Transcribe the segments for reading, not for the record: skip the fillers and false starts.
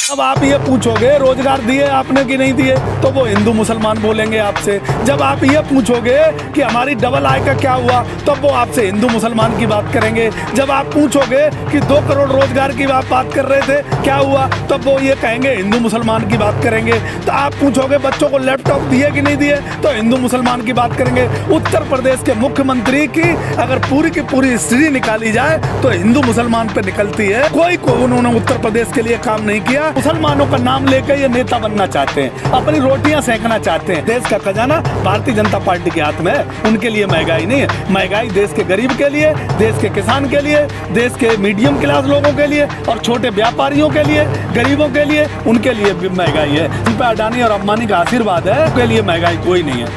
अब आप ये पूछोगे रोजगार दिए आपने कि नहीं दिए, तो वो हिंदू मुसलमान बोलेंगे आपसे। जब आप ये पूछोगे कि हमारी डबल आय का क्या हुआ, तो वो आपसे हिंदू मुसलमान की बात करेंगे। जब आप पूछोगे कि 2 करोड़ रोजगार की आप बात कर रहे थे, क्या हुआ, तब वो ये कहेंगे हिंदू मुसलमान की बात करेंगे। तो आप पूछोगे बच्चों को लैपटॉप दिए कि नहीं दिए, तो हिंदू मुसलमान की बात करेंगे। उत्तर प्रदेश के मुख्यमंत्री की अगर पूरी की पूरी हिस्ट्री निकाली जाए तो हिंदू मुसलमान पे निकलती है। कोई को उन्होंने उत्तर प्रदेश के लिए काम नहीं किया। मुसलमानों का नाम लेकर ये नेता बनना चाहते हैं, अपनी रोटियां सेकना चाहते हैं। देश का खजाना भारतीय जनता पार्टी के हाथ में है। उनके लिए महंगाई नहीं है, महंगाई देश के गरीब के लिए, देश के किसान के लिए, देश के मीडियम क्लास लोगों के लिए और छोटे व्यापारियों के लिए, गरीबों के लिए, उनके लिए भी महंगाई है। उन पर अडानी और अंबानी का आशीर्वाद है, उनके लिए महंगाई कोई नहीं है।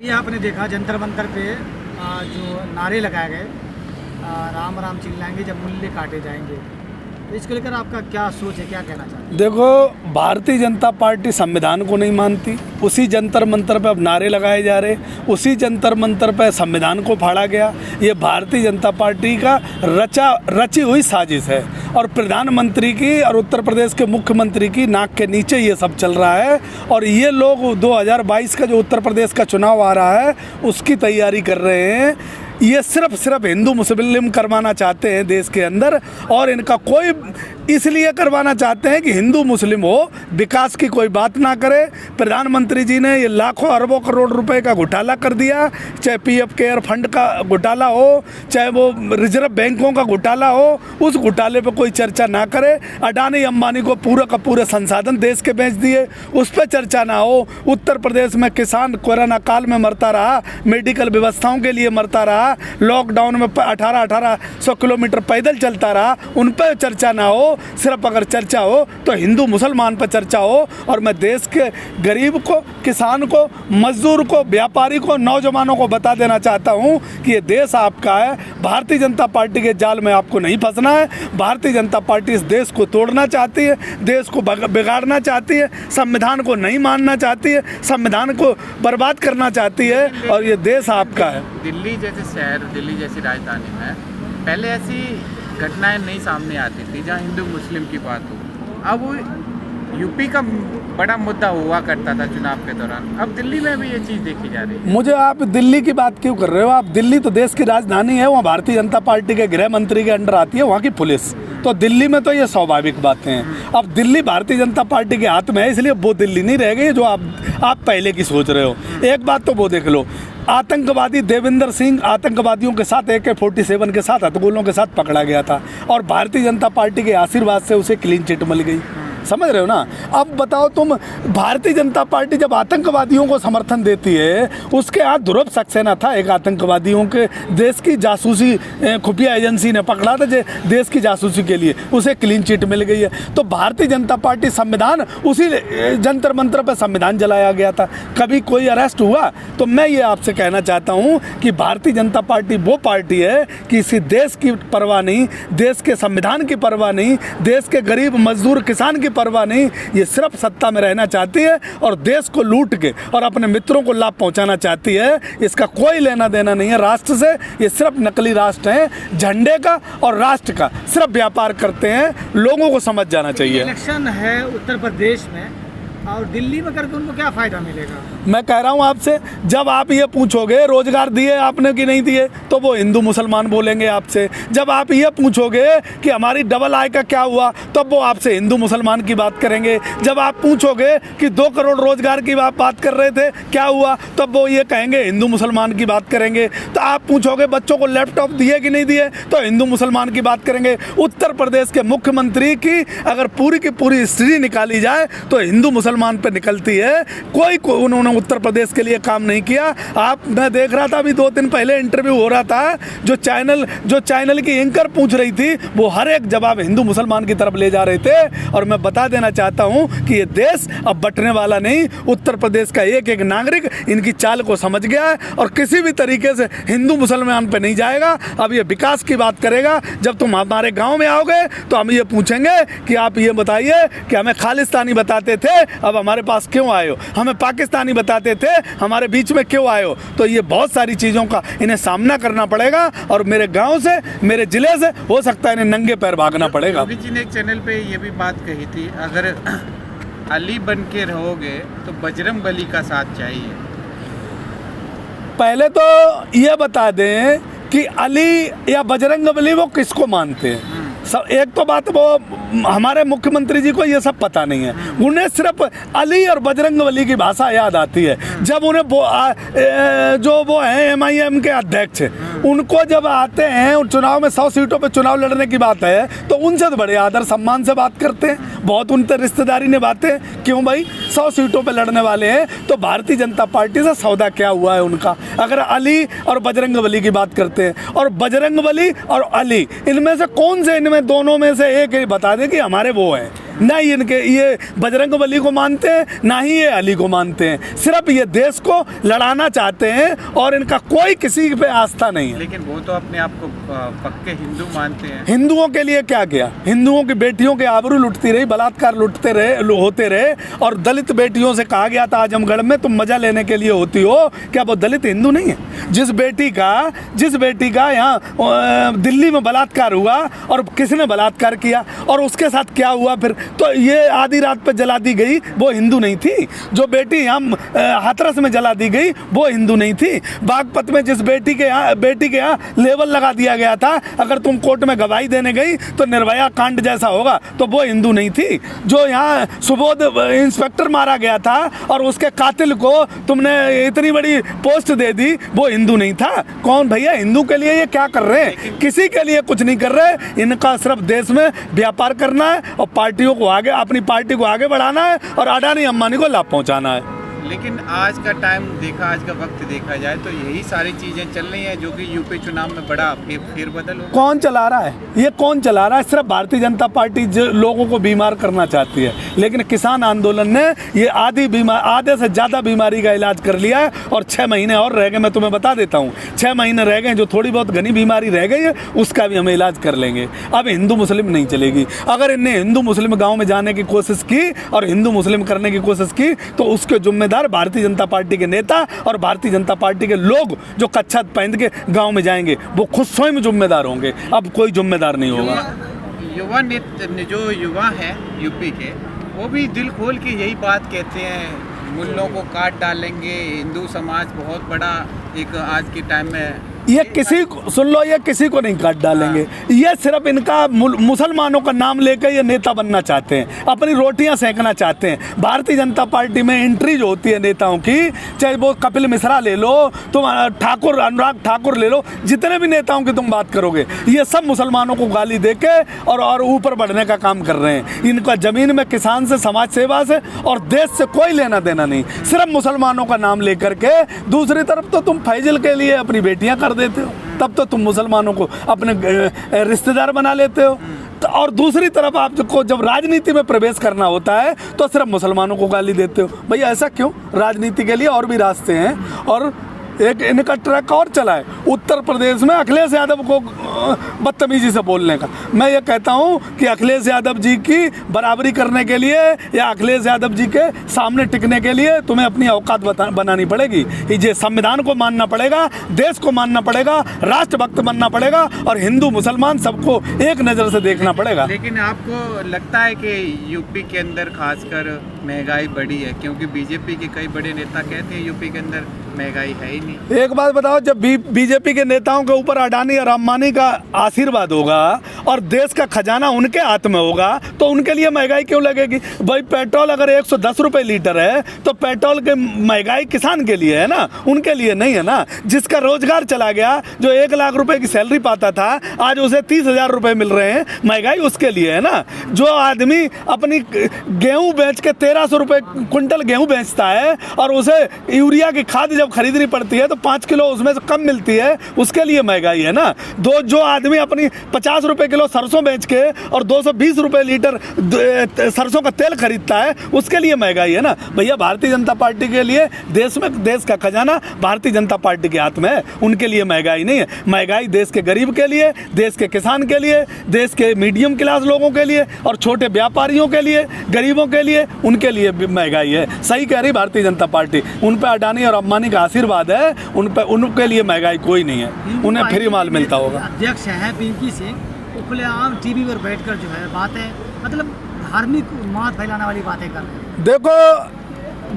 ये आपने देखा जंतर मंतर पे जो नारे लगाए गए, राम राम चिल्लाएंगे जब मूल्य काटे जाएंगे, तो इसको लेकर आपका क्या सोच है, क्या कहना चाहते हैं? देखो, भारतीय जनता पार्टी संविधान को नहीं मानती। उसी जंतर मंतर पे अब नारे लगाए जा रहे, उसी जंतर मंतर पे संविधान को फाड़ा गया। ये भारतीय जनता पार्टी का रची हुई साजिश है और प्रधानमंत्री की और उत्तर प्रदेश के मुख्यमंत्री की नाक के नीचे ये सब चल रहा है। और ये लोग 2022 का जो उत्तर प्रदेश का चुनाव आ रहा है उसकी तैयारी कर रहे हैं। ये सिर्फ हिंदू मुस्लिम करवाना चाहते हैं देश के अंदर, और इनका कोई इसलिए करवाना चाहते हैं कि हिंदू मुस्लिम हो, विकास की कोई बात ना करे। प्रधानमंत्री जी ने ये लाखों अरबों करोड़ रुपए का घोटाला कर दिया, चाहे पीएफ केयर फंड का घोटाला हो, चाहे वो रिजर्व बैंकों का घोटाला हो, उस घोटाले पे कोई चर्चा ना करे। अडानी अंबानी को पूरा का पूरे संसाधन देश के बेच दिए, उस पर चर्चा ना हो। उत्तर प्रदेश में किसान कोरोना काल में मरता रहा, मेडिकल व्यवस्थाओं के लिए मरता रहा, लॉकडाउन में 1800 किलोमीटर पैदल चलता रहा, उन पर चर्चा ना हो। सिर्फ अगर चर्चा हो तो हिंदू मुसलमान पर चर्चा हो। और मैं देश के गरीब को, किसान को, मजदूर को, व्यापारी को, नौजवानों को बता देना चाहता हूं कि ये देश आपका है। भारतीय जनता पार्टी के जाल में आपको नहीं फंसना है। भारतीय जनता पार्टी इस देश को तोड़ना चाहती है, देश को बिगाड़ना चाहती है, संविधान को नहीं मानना चाहती है, संविधान को बर्बाद करना चाहती है, और ये देश आपका है। दिल्ली जैसे शहर, दिल्ली जैसी राजधानी में पहले ऐसी घटनाएं नहीं सामने आती थी जहां हिंदू मुस्लिम की बात हो। अब वो यूपी का बड़ा मुद्दा हुआ करता था चुनाव के दौरान, अब दिल्ली में भी ये चीज़ देखी जा रही है। मुझे आप दिल्ली की बात क्यों कर रहे हो? आप दिल्ली तो देश की राजधानी है, वहाँ भारतीय जनता पार्टी के गृह मंत्री के अंडर आती है, वहाँ की पुलिस। तो दिल्ली में तो ये स्वाभाविक बातें हैं। अब दिल्ली भारतीय जनता पार्टी के हाथ में है, इसलिए वो दिल्ली नहीं रह गई जो आप पहले की सोच रहे हो। एक बात तो वो देख लो, आतंकवादी देवेंद्र सिंह आतंकवादियों के साथ AK-47 के साथ हथगोलों के साथ पकड़ा गया था, और भारतीय जनता पार्टी के आशीर्वाद से उसे क्लीन चिट मिल गई। समझ रहे हो ना? अब बताओ तुम, भारतीय जनता पार्टी जब आतंकवादियों को समर्थन देती है, उसके हाथ ध्रुव सक्सेना था, एक आतंकवादियों के देश की जासूसी खुफिया एजेंसी ने पकड़ा था देश की जासूसी के लिए, उसे क्लीन चिट मिल गई है। तो भारतीय जनता पार्टी संविधान, उसी जंतर मंतर पर संविधान जलाया गया था, कभी कोई अरेस्ट हुआ? तो मैं ये आपसे कहना चाहता हूँ कि भारतीय जनता पार्टी वो पार्टी है कि इसी देश की परवाह नहीं, देश के संविधान की परवाह नहीं, देश के गरीब मजदूर किसान की परवाह नहीं। ये सिर्फ सत्ता में रहना चाहती है और देश को लूट के और अपने मित्रों को लाभ पहुंचाना चाहती है। इसका कोई लेना देना नहीं है राष्ट्र से। ये सिर्फ नकली राष्ट्र है, झंडे का और राष्ट्र का सिर्फ व्यापार करते हैं। लोगों को समझ जाना चाहिए। इलेक्शन है उत्तर प्रदेश में, और दिल्ली में करके उनको क्या फ़ायदा मिलेगा? मैं कह रहा हूँ आपसे, जब आप ये पूछोगे रोजगार दिए आपने कि नहीं दिए, तो वो हिंदू मुसलमान बोलेंगे आपसे। जब आप ये पूछोगे कि हमारी डबल आय का क्या हुआ, तब वो आपसे हिंदू मुसलमान की बात करेंगे। जब आप पूछोगे कि 2 करोड़ रोजगार की आप बात कर रहे थे, क्या हुआ, तब वो ये कहेंगे हिंदू मुसलमान की बात करेंगे। तो आप पूछोगे बच्चों को लैपटॉप दिए कि नहीं दिए, तो हिंदू मुसलमान की बात करेंगे। उत्तर प्रदेश के मुख्यमंत्री की अगर पूरी की पूरी हिस्ट्री निकाली जाए तो हिंदू मुसलमान पे निकलती है। कोई उन्होंने उत्तर प्रदेश के लिए काम नहीं किया। मैं देख रहा था अभी 2 दिन पहले इंटरव्यू हो रहा था, जो चैनल की एंकर पूछ रही थी, वो हर एक जवाब हिंदू मुसलमान की तरफ ले जा रहे थे। और मैं बता देना चाहता हूं कि ये देश अब बंटने वाला नहीं। उत्तर प्रदेश का एक एक नागरिक इनकी चाल को समझ गया है और किसी भी तरीके से हिंदू मुसलमान पे नहीं जाएगा। अब ये विकास की बात करेगा। जब तुम हमारे गाँव में आओगे तो हम ये पूछेंगे कि आप ये बताइए कि हमें खालिस्तानी बताते थे, अब हमारे पास क्यों आए हो, हमें पाकिस्तानी बताते थे, हमारे बीच में क्यों आए हो। तो ये बहुत सारी चीज़ों का इन्हें सामना करना पड़ेगा और मेरे गांव से, मेरे ज़िले से हो सकता है इन्हें नंगे पैर भागना पड़ेगा। योगी जी ने एक चैनल पे ये भी बात कही थी, अगर अली बन के रहोगे तो बजरंग बली का साथ चाहिए। पहले तो ये बता दें कि अली या बजरंग बली वो किसको मानते हैं। सब एक तो बात, वो हमारे मुख्यमंत्री जी को ये सब पता नहीं है, उन्हें सिर्फ अली और बजरंग बली की भाषा याद आती है। जब उन्हें जो वो हैं MIM के अध्यक्ष, उनको जब आते हैं चुनाव में 100 सीटों पे चुनाव लड़ने की बात है तो उनसे तो बड़े आदर सम्मान से बात करते हैं, बहुत उनसे रिश्तेदारी निभाते हैं। क्यों भाई, 100 सीटों पे लड़ने वाले हैं तो भारतीय जनता पार्टी से सौदा क्या हुआ है उनका। अगर अली और बजरंग बली की बात करते हैं, और बजरंग बली और अली इनमें से कौन से, इनमें दोनों में से एक ही बता दें कि हमारे वो हैं। ना ही इनके ये बजरंग बली को मानते हैं, ना ही ये अली को मानते हैं, सिर्फ ये देश को लड़ाना चाहते हैं और इनका कोई किसी पे आस्था नहीं है। लेकिन वो तो अपने आप को पक्के हिंदू मानते हैं। हिंदुओं के लिए क्या किया, हिंदुओं की बेटियों के आबरू लुटती रही, बलात्कार लुटते रहे, होते रहे। और दलित बेटियों से कहा गया था आजमगढ़ में तुम मजा लेने के लिए होती हो, क्या वो दलित हिंदू नहीं है? जिस बेटी का यहाँ दिल्ली में बलात्कार हुआ और किसने बलात्कार किया और उसके साथ क्या हुआ फिर, तो ये आधी रात पे जला दी गई, वो हिंदू नहीं थी। जो बेटी यहाँ हाथरस में जला दी गई वो हिंदू नहीं थी। बागपत में जिस बेटी के यहाँ लेबल लगा दिया गया था अगर तुम कोर्ट में गवाही देने गई तो निर्भया कांड जैसा होगा, तो वो हिंदू नहीं थी। जो यहाँ सुबोध इंस्पेक्टर मारा गया था और उसके कातिल को तुमने इतनी बड़ी पोस्ट दे दी, वो हिंदू नहीं था। कौन भैया हिंदू के लिए ये क्या कर रहे हैं? किसी के लिए कुछ नहीं कर रहे। इनका सिर्फ देश में व्यापार करना है और पार्टियों को आगे, अपनी पार्टी को आगे बढ़ाना है और अडानी अंबानी को लाभ पहुंचाना है। लेकिन आज का टाइम देखा, आज का वक्त देखा जाए तो यही सारी चीज़ें चल रही हैं जो कि यूपी चुनाव में बड़ा फेरबदल हो। कौन चला रहा है ये, कौन चला रहा है? सिर्फ भारतीय जनता पार्टी लोगों को बीमार करना चाहती है। लेकिन किसान आंदोलन ने ये आधे से ज़्यादा बीमारी का इलाज कर लिया है और 6 महीने और रह गए। मैं तुम्हें बता देता हूँ, 6 महीने रह गए, जो थोड़ी बहुत घनी बीमारी रह गई है उसका भी हम इलाज कर लेंगे। अब हिंदू मुस्लिम नहीं चलेगी। अगर इनने हिंदू मुस्लिम गाँव में जाने की कोशिश की और हिंदू मुस्लिम करने की कोशिश की तो उसके जिम्मेदार भारतीय जनता पार्टी के नेता और भारतीय जनता पार्टी के लोग जो कच्छा पहन के गांव में जाएंगे वो खुद स्वयं जिम्मेदार होंगे। अब कोई जिम्मेदार नहीं होगा। जो युवा हैं यूपी के, वो भी दिल खोल के यही बात कहते हैं, मुल्लों को काट डालेंगे, हिंदू समाज बहुत बड़ा एक आज के टाइम में। ये किसी को सुन लो, ये किसी को नहीं काट डालेंगे। ये सिर्फ इनका मुसलमानों का नाम लेकर ये नेता बनना चाहते हैं, अपनी रोटियां सेकना चाहते हैं। भारतीय जनता पार्टी में एंट्री जो होती है नेताओं की, चाहे वो कपिल मिश्रा ले लो, तुम ठाकुर, अनुराग ठाकुर ले लो, जितने भी नेताओं की तुम बात करोगे ये सब मुसलमानों को गाली देके और ऊपर बढ़ने का काम कर रहे हैं। इनका जमीन में किसान से, समाज सेवा से और देश से कोई लेना देना नहीं, सिर्फ मुसलमानों का नाम लेकर के। दूसरी तरफ तो तुम फैजल के लिए अपनी बेटियां कर देते हो, तब तो तुम मुसलमानों को अपने रिश्तेदार बना लेते हो। और दूसरी तरफ आपको जब राजनीति में प्रवेश करना होता है तो सिर्फ मुसलमानों को गाली देते हो। भैया ऐसा क्यों? राजनीति के लिए और भी रास्ते हैं। और एक इनका ट्रैक और चला है उत्तर प्रदेश में अखिलेश यादव को बदतमीजी से बोलने का। मैं ये कहता हूँ कि अखिलेश यादव जी की बराबरी करने के लिए या अखिलेश यादव जी के सामने टिकने के लिए तुम्हें अपनी औकात बनानी पड़ेगी। ये संविधान को मानना पड़ेगा, देश को मानना पड़ेगा, राष्ट्रभक्त बनना पड़ेगा और हिंदू मुसलमान सबको एक नज़र से देखना पड़ेगा। लेकिन आपको लगता है कि यूपी के अंदर खासकर महंगाई बढ़ी है? क्योंकि बीजेपी के कई बड़े नेता कहते हैं यूपी के अंदर महंगाई है ही नहीं। एक बात बताओ, जब बीजेपी के नेताओं के ऊपर अडानी और अंबानी का आशीर्वाद होगा और देश का खजाना उनके हाथ में होगा तो उनके लिए महंगाई क्यों लगेगी? भाई पेट्रोल अगर 110 रुपये लीटर है तो पेट्रोल की महंगाई किसान के लिए है ना, उनके लिए नहीं है ना। जिसका रोजगार चला गया, जो 1 लाख रुपए की सैलरी पाता था, आज उसे 30,000 रुपये मिल रहे हैं, महंगाई उसके लिए है ना। जो आदमी अपनी गेहूँ बेच के 1300 रुपये क्विंटल गेहूँ बेचता है और उसे यूरिया की खाद जब खरीदनी पड़ती है तो 5 किलो उसमें से कम मिलती है, उसके लिए महंगाई है ना। जो आदमी अपनी 50 रुपये किलो किलो सरसों बेच के और 220 रुपये लीटर सरसों का तेल खरीदता है, उसके लिए महंगाई है ना भैया। भारतीय जनता पार्टी के लिए देश का खजाना भारतीय जनता पार्टी के हाथ में है, उनके लिए महंगाई नहीं है। महंगाई देश के गरीब के लिए, देश के किसान के लिए, देश के मीडियम क्लास लोगों के लिए और छोटे व्यापारियों के लिए, गरीबों के लिए, उनके लिए महंगाई है। सही कह रही भारतीय जनता पार्टी। उन पर अडानी और अंबानी का आशीर्वाद है, उनके लिए महंगाई कोई नहीं है, उन्हें फ्री माल मिलता होगा। अध्यक्ष हैं पिंकी सिंह, वो खुलेआम टीवी पर बैठकर जो है बातें, मतलब धार्मिक उन्माद फैलाने वाली बातें कर रहे हैं। देखो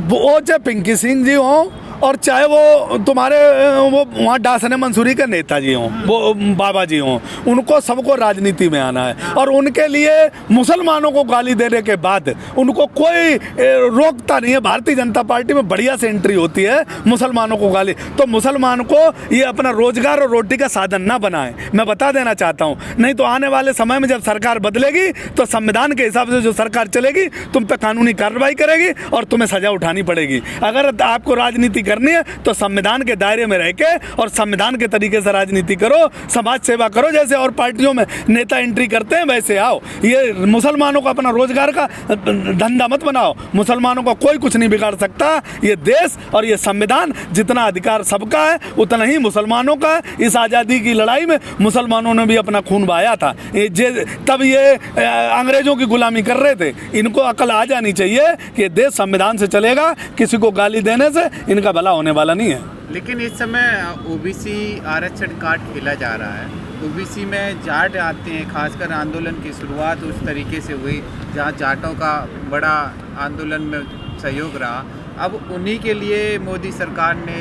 वो चाहे पिंकी सिंह जी हों और चाहे वो तुम्हारे वो वहाँ डासने मंसूरी के नेताजी हों, वो बाबा जी हों, उनको सबको राजनीति में आना है। और उनके लिए मुसलमानों को गाली देने के बाद उनको कोई रोकता नहीं है। भारतीय जनता पार्टी में बढ़िया से एंट्री होती है मुसलमानों को गाली, तो मुसलमान को ये अपना रोजगार और रोटी का साधन ना बनाए, मैं बता देना चाहता हूँ। नहीं तो आने वाले समय में जब सरकार बदलेगी तो संविधान के हिसाब से जो सरकार चलेगी तुम पे कानूनी कार्रवाई करेगी और तुम्हें सजा उठानी पड़ेगी। अगर आपको राजनीति करनी है तो संविधान के दायरे में रह के और संविधान के तरीके से राजनीति करो, समाज सेवा करो। जैसे और पार्टियों में नेता एंट्री करते हैं वैसे आओ। ये मुसलमानों को अपना रोजगार का धंधा मत बनाओ, मुसलमानों को कोई कुछ नहीं बिगाड़ सकता। ये देश और ये संविधान, जितना अधिकार सबका है उतना ही मुसलमानों का है। इस आज़ादी की लड़ाई में मुसलमानों ने भी अपना खून बहाया था, तब ये अंग्रेजों की गुलामी कर रहे थे। इनको अकल आ जानी चाहिए कि देश संविधान से चलेगा, किसी को गाली देने से इनका भला होने वाला नहीं है। लेकिन इस समय ओबीसी आरक्षण कार्ड खेला जा रहा है। ओबीसी में जाट आते हैं, खासकर आंदोलन की शुरुआत उस तरीके से हुई जहां जाटों का बड़ा आंदोलन में सहयोग रहा। अब उन्हीं के लिए मोदी सरकार ने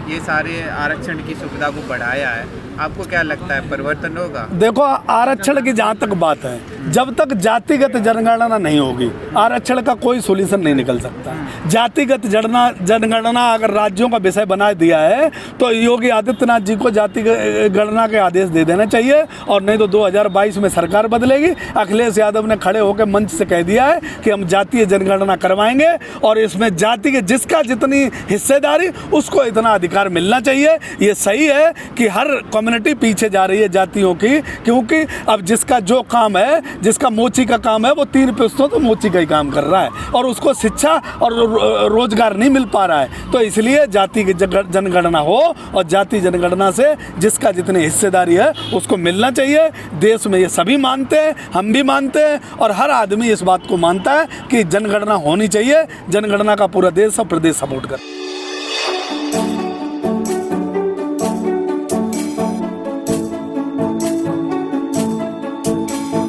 ये सारे आरक्षण की सुविधा को बढ़ाया है। आपको क्या लगता है परिवर्तन होगा? देखो आरक्षण की जहाँ तक बात है, जब तक जातिगत जनगणना नहीं होगी आरक्षण का कोई सोल्यूशन नहीं निकल सकता। जातिगत जनगणना अगर राज्यों का विषय बना दिया है तो योगी आदित्यनाथ जी को जाति गणना के आदेश दे देना चाहिए, और नहीं तो 2022 में सरकार बदलेगी। अखिलेश यादव ने खड़े होकर मंच से कह दिया है कि हम जातीय जनगणना करवाएंगे और इसमें जाति के जिसका जितनी हिस्सेदारी उसको इतना अधिकार मिलना चाहिए। ये सही है कि हर कम्युनिटी पीछे जा रही है जातियों की, क्योंकि अब जिसका जो काम है, जिसका मोची का काम है, वो 3 पुश्तों तो मोची का ही काम कर रहा है और उसको शिक्षा और रोजगार नहीं मिल पा रहा है। तो इसलिए जाति की जनगणना हो और जाति जनगणना से जिसका जितनी हिस्सेदारी है उसको मिलना चाहिए। देश में ये सभी मानते हैं, हम भी मानते हैं और हर आदमी इस बात को मानता है कि जनगणना होनी चाहिए। जनगणना का पूरा देश और प्रदेश सपोर्ट कर